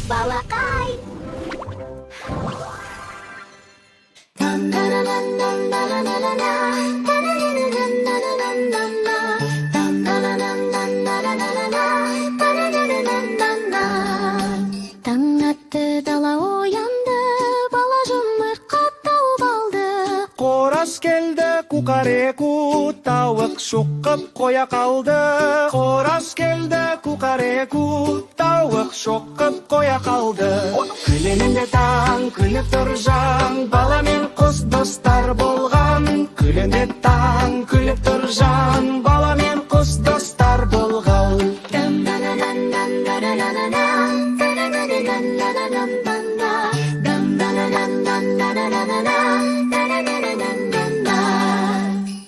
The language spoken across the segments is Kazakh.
балакай. Таң атты, дала оянды, бала жұмыртқа тауып алды. Қораз келді, кукареку, тауық шоқып қоя қалды. Қораз келді, кукареку, тауық шоқып қоя қалды. Күлінінде таң, күліп тұр жан, бала мен құс достар болған. Күлінде таң, күліп тұр жан, бала мен құс достар болған.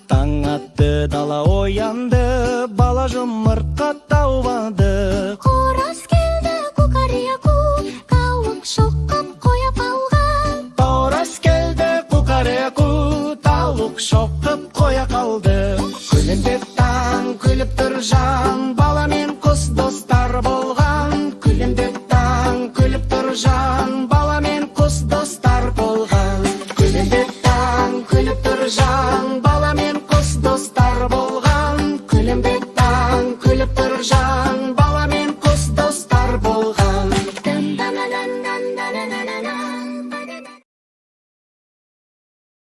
Таң атты, дала оянды, бала жұмыртқа тауып алды.